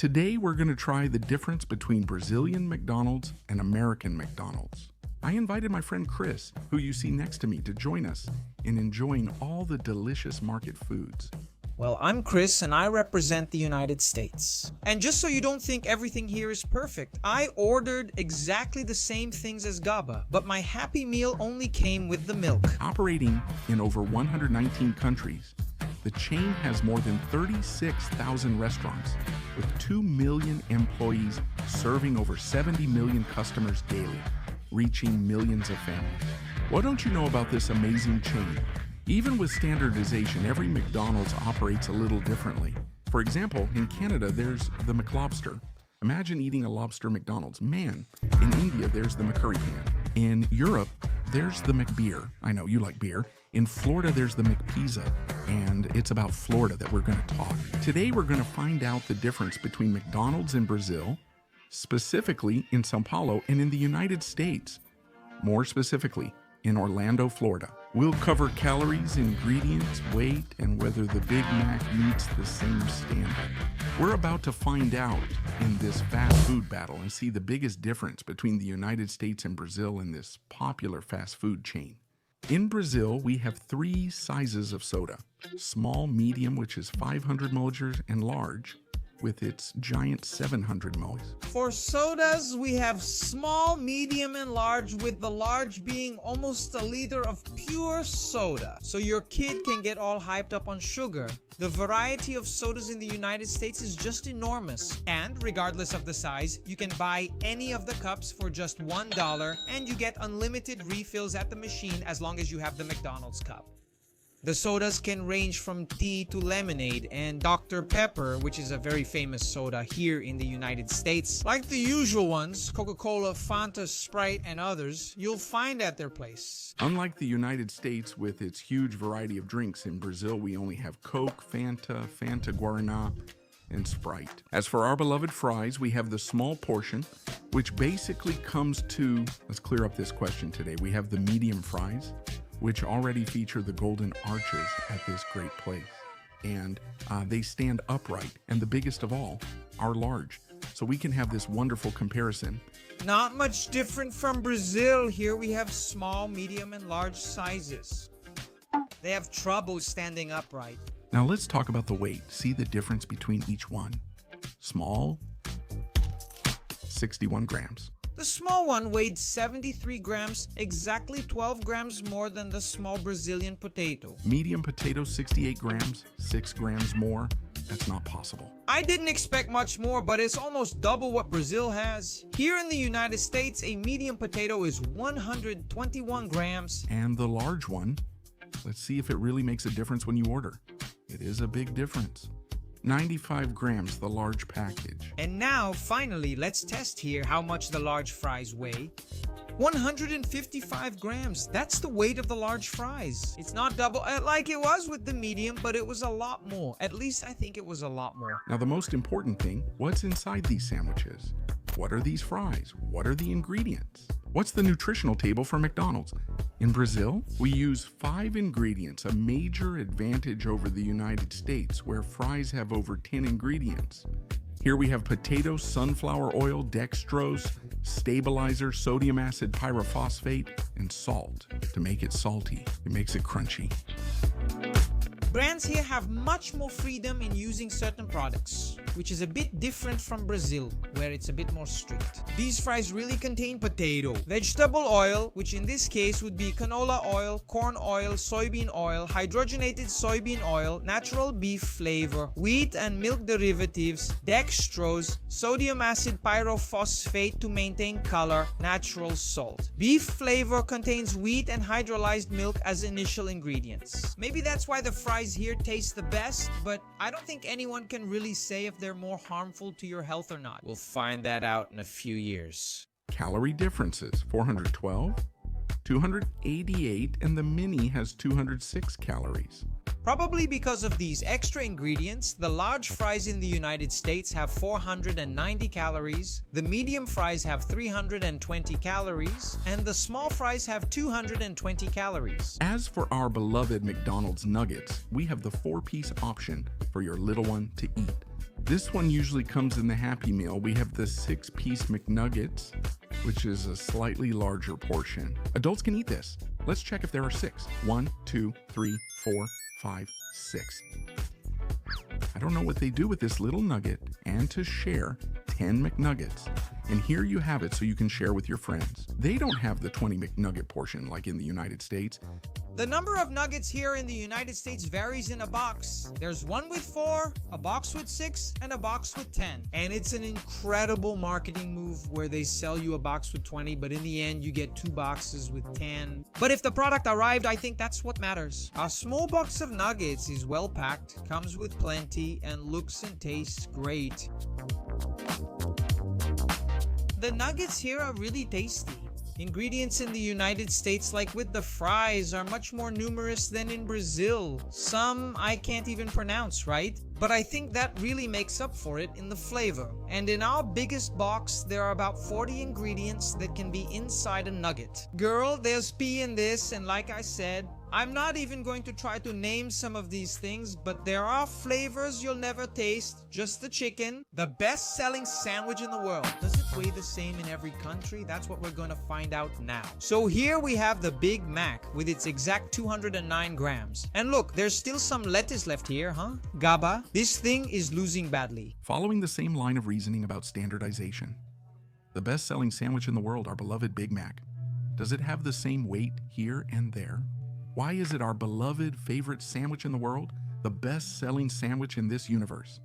Today we're going to try the difference between Brazilian McDonald's and American McDonald's. I invited my friend Chris, who you see next to me, to join us in enjoying all the delicious market foods. Well, I'm Chris and I represent the United States. And just so you don't think everything here is perfect, I ordered exactly the same things as Gaba, but my Happy Meal only came with the milk. Operating in over 119 countries, the chain has more than 36,000 restaurants with 2 million employees serving over 70 million customers daily, reaching millions of families. What don't you know about this amazing chain? Even with standardization, every McDonald's operates a little differently. For example, in Canada, there's the McLobster. Imagine eating a lobster McDonald's. Man, in India, there's the McCurry Pan. In Europe, there's the McBeer. I know you like beer. In Florida, there's the McPizza. And it's about Florida that we're going to talk. Today, we're going to find out the difference between McDonald's in Brazil, specifically in Sao Paulo, and in the United States. More specifically, in Orlando, Florida. We'll cover calories, ingredients, weight, and whether the Big Mac meets the same standard. We're about to find out in this fast food battle and see the biggest difference between the United States and Brazil in this popular fast food chain. In Brazil, we have 3 sizes of soda: small, medium, which is 500 milliliters, and large, with its giant 700 ml. For sodas, we have small, medium, and large, with the large being almost a liter of pure soda, so your kid can get all hyped up on sugar. The variety of sodas in the United States is just enormous, and regardless of the size, you can buy any of the cups for just $1, and you get unlimited refills at the machine as long as you have the McDonald's cup. The sodas can range from tea to lemonade and Dr. Pepper, which is a very famous soda here in the United States. Like the usual ones, Coca-Cola, Fanta, Sprite, and others, you'll find at their place. Unlike the United States with its huge variety of drinks, in Brazil we only have Coke, Fanta, Fanta Guaraná, and Sprite. As for our beloved fries, we have the small portion, which basically comes to, let's clear up this question today. We have the medium fries, which already feature the golden arches at this great place. And they stand upright, and the biggest of all are large. So we can have this wonderful comparison. Not much different from Brazil. Here we have small, medium, and large sizes. They have trouble standing upright. Now let's talk about the weight. See the difference between each one. Small, 61 grams. The small one weighed 73 grams, exactly 12 grams more than the small Brazilian potato. Medium potato, 68 grams, 6 grams more. That's not possible. I didn't expect much more, but it's almost double what Brazil has. Here in the United States, a medium potato is 121 grams. And the large one, let's see if it really makes a difference when you order. It is a big difference. 95 grams, the large package. And now, finally, let's test here how much the large fries weigh. 155 grams. That's the weight of the large fries. It's not double like it was with the medium, but it was a lot more. At least I think it was a lot more. Now the most important thing, what's inside these sandwiches? What are these fries? What are the ingredients? What's the nutritional table for McDonald's? In Brazil, we use 5 ingredients, a major advantage over the United States, where fries have over 10 ingredients. Here we have potato, sunflower oil, dextrose, stabilizer, sodium acid pyrophosphate, and salt to make it salty. It makes it crunchy. Brands here have much more freedom in using certain products, which is a bit different from Brazil, where it's a bit more strict. These fries really contain potato, vegetable oil, which in this case would be canola oil, corn oil, soybean oil, hydrogenated soybean oil, natural beef flavor, wheat and milk derivatives, dextrose, sodium acid pyrophosphate to maintain color, natural salt. Beef flavor contains wheat and hydrolyzed milk as initial ingredients. Maybe that's why the fries here taste the best, but I don't think anyone can really say if they're more harmful to your health or not. We'll find that out in a few years. Calorie differences: 412, 288, and the mini has 206 calories. Probably because of these extra ingredients, the large fries in the United States have 490 calories, the medium fries have 320 calories, and the small fries have 220 calories. As for our beloved McDonald's nuggets, we have the 4-piece option for your little one to eat. This one usually comes in the Happy Meal. We have the 6-piece McNuggets, which is a slightly larger portion. Adults can eat this. Let's check if there are 6. 1, 2, 3, 4, 5, 6. I don't know what they do with this little nugget, and to share 10 McNuggets. And here you have it so you can share with your friends. They don't have the 20 McNugget portion like in the United States. The number of nuggets here in the United States varies in a box. There's one with 4, a box with 6, and a box with 10. And it's an incredible marketing move where they sell you a box with 20, but in the end you get 2 boxes with 10. But if the product arrived, I think that's what matters. A small box of nuggets is well packed, comes with plenty, and looks and tastes great. The nuggets here are really tasty. Ingredients in the United States, like with the fries, are much more numerous than in Brazil. Some I can't even pronounce, right? But I think that really makes up for it in the flavor. And in our biggest box, there are about 40 ingredients that can be inside a nugget. Girl, there's pee in this, and like I said, I'm not even going to try to name some of these things, but there are flavors you'll never taste. Just the chicken. The best-selling sandwich in the world. Does it weigh the same in every country? That's what we're going to find out now. So here we have the Big Mac with its exact 209 grams. And look, there's still some lettuce left here, huh? Gaba, this thing is losing badly. Following the same line of reasoning about standardization, the best-selling sandwich in the world, our beloved Big Mac, does it have the same weight here and there? Why is it our beloved favorite sandwich in the world, the best-selling sandwich in this universe?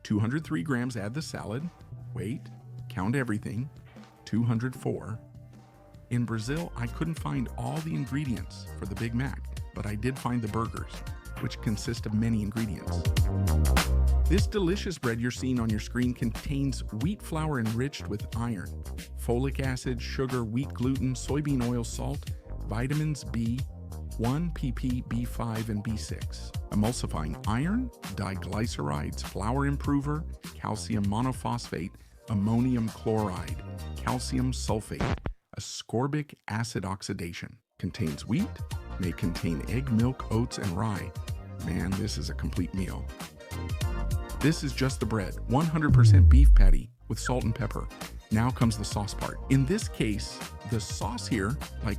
203 grams, add the salad. Wait, count everything. 204. In Brazil, I couldn't find all the ingredients for the Big Mac, but I did find the burgers, which consist of many ingredients. This delicious bread you're seeing on your screen contains wheat flour enriched with iron, folic acid, sugar, wheat gluten, soybean oil, salt, vitamins B, 1 pp, B5, and B6, emulsifying iron, diglycerides, flour improver, calcium monophosphate, ammonium chloride, calcium sulfate, ascorbic acid oxidation, contains wheat, may contain egg, milk, oats, and rye. Man, this is a complete meal. This is just the bread, 100% beef patty with salt and pepper. Now comes the sauce part. In this case, the sauce here, like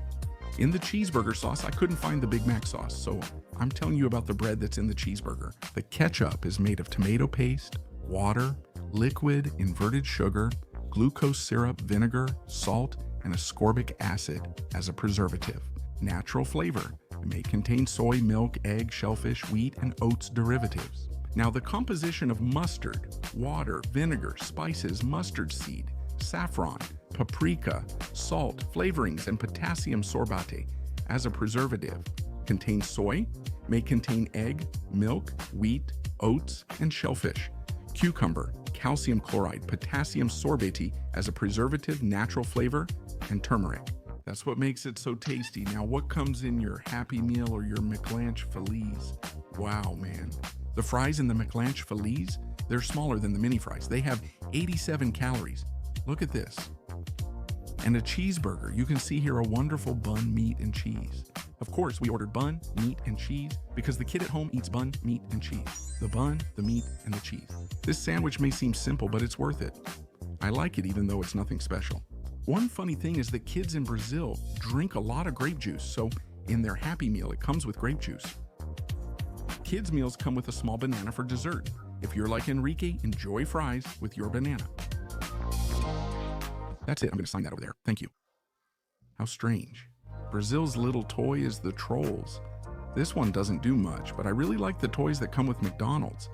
in the cheeseburger sauce, I couldn't find the Big Mac sauce, so I'm telling you about the bread that's in the cheeseburger. The ketchup is made of tomato paste, water, liquid inverted sugar, glucose syrup, vinegar, salt, and ascorbic acid as a preservative. Natural flavor. It may contain soy, milk, egg, shellfish, wheat, and oats derivatives. Now, the composition of mustard, water, vinegar, spices, mustard seed, saffron, paprika, salt, flavorings, and potassium sorbate as a preservative. Contains soy, may contain egg, milk, wheat, oats, and shellfish. Cucumber, calcium chloride, potassium sorbate as a preservative, natural flavor, and turmeric. That's what makes it so tasty. Now, what comes in your Happy Meal or your McLanche Feliz? Wow, man. The fries in the McLanche Feliz, they're smaller than the mini fries. They have 87 calories. Look at this. And a cheeseburger. You can see here a wonderful bun, meat, and cheese. Of course, we ordered bun, meat, and cheese because the kid at home eats bun, meat, and cheese. The bun, the meat, and the cheese. This sandwich may seem simple, but it's worth it. I like it even though it's nothing special. One funny thing is that kids in Brazil drink a lot of grape juice, so in their Happy Meal, it comes with grape juice. Kids' meals come with a small banana for dessert. If you're like Enrique, enjoy fries with your banana. That's it. I'm going to sign that over there. Thank you. How strange. Brazil's little toy is the trolls. This one doesn't do much, but I really like the toys that come with McDonald's.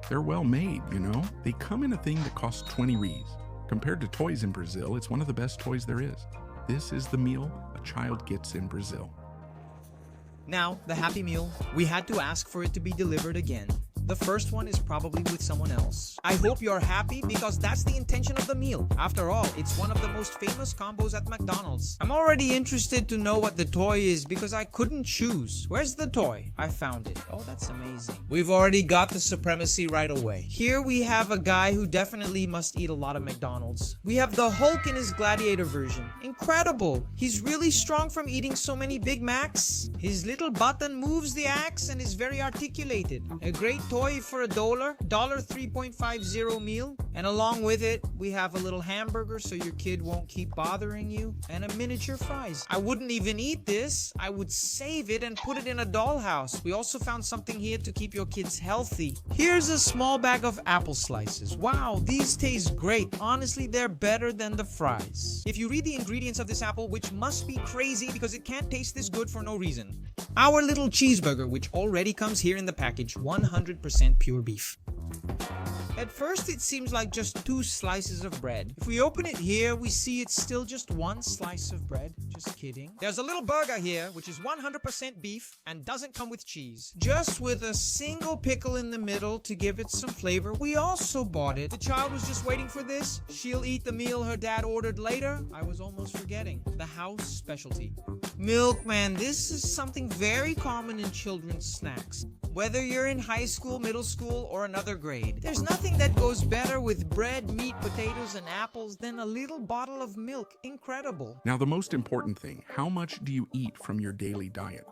They're well made, you know? They come in a thing that costs 20 reais. Compared to toys in Brazil, it's one of the best toys there is. This is the meal a child gets in Brazil. Now, the Happy Meal, we had to ask for it to be delivered again. The first one is probably with someone else. I hope you're happy because that's the intention of the meal. After all, it's one of the most famous combos at McDonald's. I'm already interested to know what the toy is because I couldn't choose. Where's the toy? I found it. Oh, that's amazing. We've already got the supremacy right away. Here we have a guy who definitely must eat a lot of McDonald's. We have the Hulk in his gladiator version. Incredible. He's really strong from eating so many Big Macs. His little button moves the axe and is very articulated. A great toy toy for $1, $3.50 meal, and along with it, we have a little hamburger so your kid won't keep bothering you, and a miniature fries. I wouldn't even eat this. I would save it and put it in a dollhouse. We also found something here to keep your kids healthy. Here's a small bag of apple slices. Wow, these taste great. Honestly, they're better than the fries. If you read the ingredients of this apple, which must be crazy because it can't taste this good for no reason. Our little cheeseburger, which already comes here in the package, 100% pure beef. At first, it seems like just 2 slices of bread. If we open it here, we see it's still just 1 slice of bread. Just kidding. There's a little burger here, which is 100% beef and doesn't come with cheese. Just with a single pickle in the middle to give it some flavor. We also bought it. The child was just waiting for this. She'll eat the meal her dad ordered later. I was almost forgetting. The house specialty. Milkman, this is something very common in children's snacks. Whether you're in high school, middle school, or another grade, there's nothing that goes better with bread, meat, potatoes, and apples than a little bottle of milk. Incredible. Now, the most important thing, how much do you eat from your daily diet?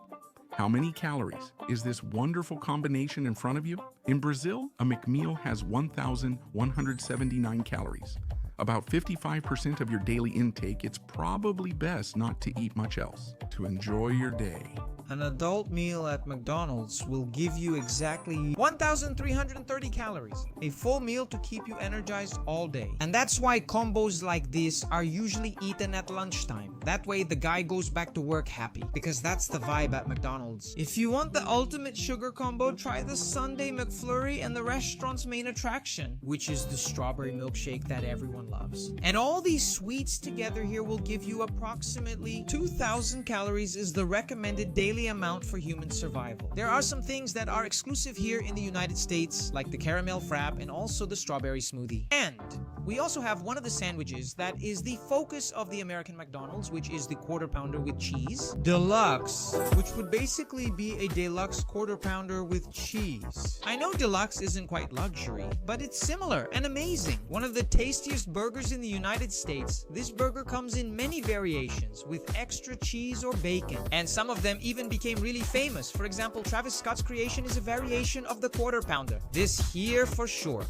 How many calories is this wonderful combination in front of you? In Brazil, a McMeal has 1,179 calories. About 55% of your daily intake, it's probably best not to eat much else to enjoy your day. An adult meal at McDonald's will give you exactly 1,330 calories, a full meal to keep you energized all day. And that's why combos like this are usually eaten at lunchtime. That way the guy goes back to work happy, because that's the vibe at McDonald's. If you want the ultimate sugar combo, try the Sunday McFlurry and the restaurant's main attraction, which is the strawberry milkshake that everyone loves. And all these sweets together here will give you approximately 2,000 calories is the recommended daily amount for human survival. There are some things that are exclusive here in the United States, like the caramel frap and also the strawberry smoothie. And we also have one of the sandwiches that is the focus of the American McDonald's, which is the quarter pounder with cheese. Deluxe, which would basically be a deluxe quarter pounder with cheese. I know deluxe isn't quite luxury, but it's similar and amazing. One of the tastiest burgers in the United States. This burger comes in many variations with extra cheese or bacon, and some of them even became really famous. For example, Travis Scott's creation is a variation of the quarter pounder. This here for sure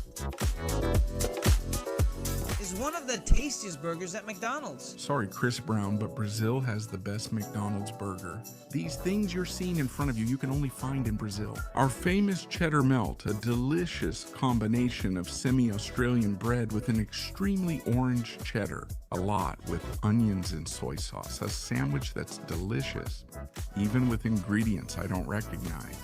is one of the tastiest burgers at McDonald's. Sorry, Chris Brown, but Brazil has the best McDonald's burger. These things you're seeing in front of you, you can only find in Brazil. Our famous cheddar melt, a delicious combination of semi-Australian bread with an extremely orange cheddar, a lot with onions and soy sauce, a sandwich that's delicious, even with ingredients I don't recognize.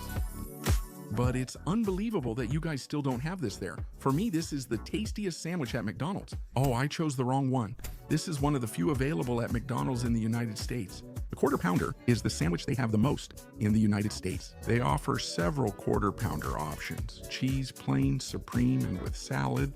But it's unbelievable that you guys still don't have this there. For me, this is the tastiest sandwich at McDonald's. Oh, I chose the wrong one. This is one of the few available at McDonald's in the United States. The quarter pounder is the sandwich they have the most in the United States. They offer several quarter pounder options: cheese, plain, supreme, and with salad,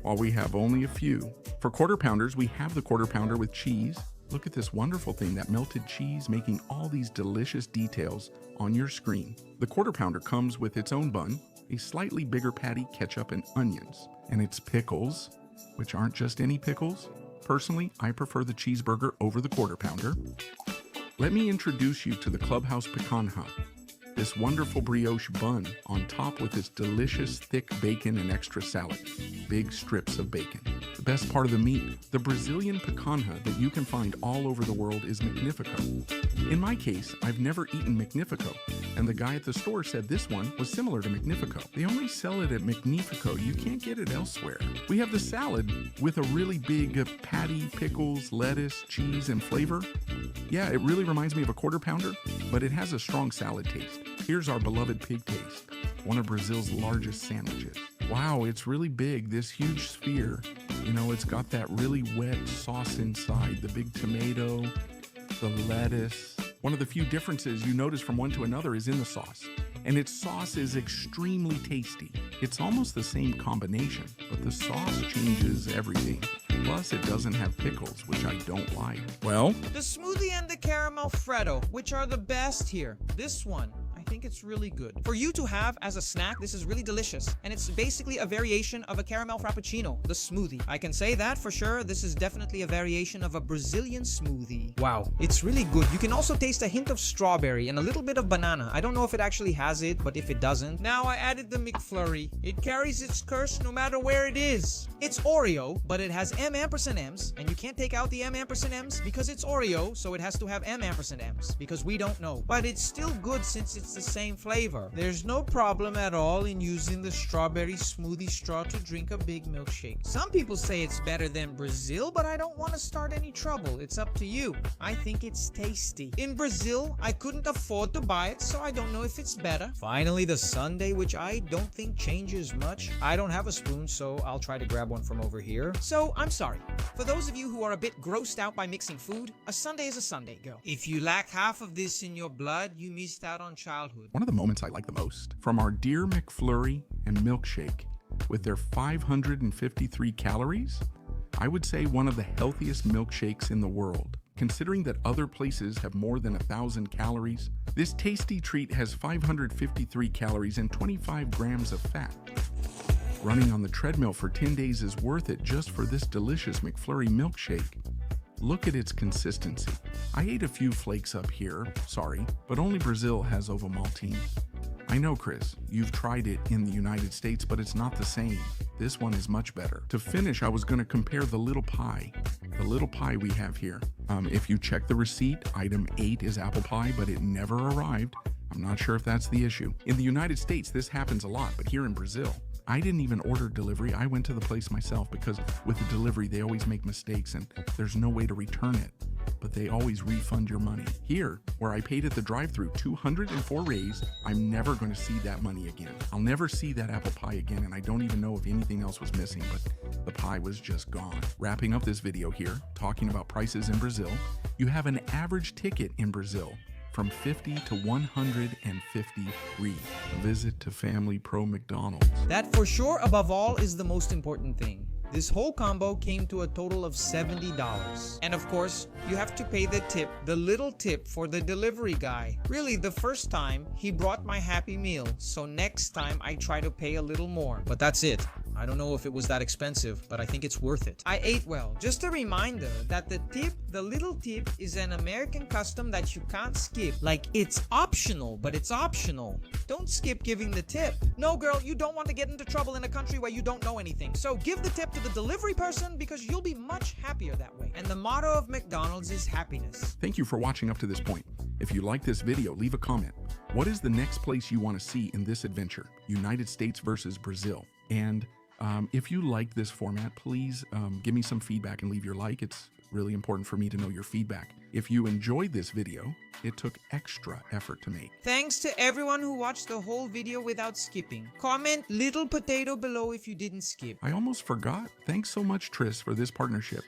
while we have only a few. For quarter pounders, we have the quarter pounder with cheese. Look at this wonderful thing, that melted cheese making all these delicious details on your screen. The quarter pounder comes with its own bun, a slightly bigger patty, ketchup, and onions, and its pickles, which aren't just any pickles. Personally, I prefer the cheeseburger over the quarter pounder. Let me introduce you to the Clubhouse Picanha, this wonderful brioche bun on top with its delicious thick bacon and extra salad. Big strips of bacon. The best part of the meat, the Brazilian picanha that you can find all over the world, is Magnifico. In my case, I've never eaten Magnifico, and the guy at the store said this one was similar to Magnifico. They only sell it at Magnifico. You can't get it elsewhere. We have the salad with a really big patty, pickles, lettuce, cheese, and flavor. Yeah, it really reminds me of a quarter pounder, but it has a strong salad taste. Here's our beloved pig taste, one of Brazil's largest sandwiches. Wow, it's really big, this huge sphere. You know, it's got that really wet sauce inside, the big tomato, the lettuce. One of the few differences you notice from one to another is in the sauce. And its sauce is extremely tasty. It's almost the same combination, but the sauce changes everything. Plus, it doesn't have pickles, which I don't like. Well, the smoothie and the caramel freddo, which are the best here. This one, I think it's really good. For you to have as a snack, this is really delicious. And it's basically a variation of a caramel frappuccino, the smoothie. I can say that for sure. This is definitely a variation of a Brazilian smoothie. Wow, it's really good. You can also taste a hint of strawberry and a little bit of banana. I don't know if it actually has it, but if it doesn't. Now I added the McFlurry. It carries its curse no matter where it is. It's Oreo, but it has M&M's, and you can't take out the M&M's because it's Oreo, so it has to have M&M's because we don't know. But it's still good since it's the same flavor. There's no problem at all in using the strawberry smoothie straw to drink a big milkshake. Some people say it's better than Brazil, but I don't want to start any trouble. It's up to you. I think it's tasty. In Brazil, I couldn't afford to buy it, so I don't know if it's better. Finally, the sundae, which I don't think changes much. I don't have a spoon, so I'll try to grab one from over here. So, I'm sorry. For those of you who are a bit grossed out by mixing food, a sundae is a sundae, girl. If you lack half of this in your blood, you missed out on childhood. One of the moments I like the most, from our dear McFlurry and milkshake, with their 553 calories, I would say one of the healthiest milkshakes in the world. Considering that other places have more than 1,000 calories, this tasty treat has 553 calories and 25 grams of fat. Running on the treadmill for 10 days is worth it just for this delicious McFlurry milkshake. Look at its consistency. I ate a few flakes up here, sorry, but only Brazil has Ovomaltine. I know, Chris, you've tried it in the United States, but it's not the same. This one is much better. To finish, I was going to compare the little pie we have here. If you check the receipt, item 8 is apple pie, but it never arrived. I'm not sure if that's the issue. In the United States, this happens a lot, but here in Brazil, I didn't even order delivery. I went to the place myself because with the delivery, they always make mistakes and there's no way to return it, but they always refund your money. Here, where I paid at the drive-thru 204 reais, I'm never going to see that money again. I'll never see that apple pie again, and I don't even know if anything else was missing, but the pie was just gone. Wrapping up this video here, talking about prices in Brazil, you have an average ticket in Brazil from 50 to 153. Visit to Family Pro McDonald's. That for sure, above all, is the most important thing. This whole combo came to a total of $70. And of course, you have to pay the tip, the little tip for the delivery guy. Really, the first time, he brought my Happy Meal, so next time I try to pay a little more. But that's it. I don't know if it was that expensive, but I think it's worth it. I ate well. Just a reminder that the tip, the little tip, is an American custom that you can't skip. Like, it's optional, but it's optional. Don't skip giving the tip. No, girl, you don't want to get into trouble in a country where you don't know anything. So give the tip to the delivery person because you'll be much happier that way. And the motto of McDonald's is happiness. Thank you for watching up to this point. If you like this video, leave a comment. What is the next place you want to see in this adventure? United States versus Brazil. And if you like this format, please give me some feedback and leave your like. It's really important for me to know your feedback. If you enjoyed this video, it took extra effort to make. Thanks to everyone who watched the whole video without skipping. Comment little potato below if you didn't skip. I almost forgot. Thanks so much, Tris, for this partnership.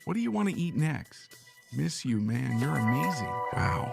What do you want to eat next? Miss you, man. You're amazing. Wow.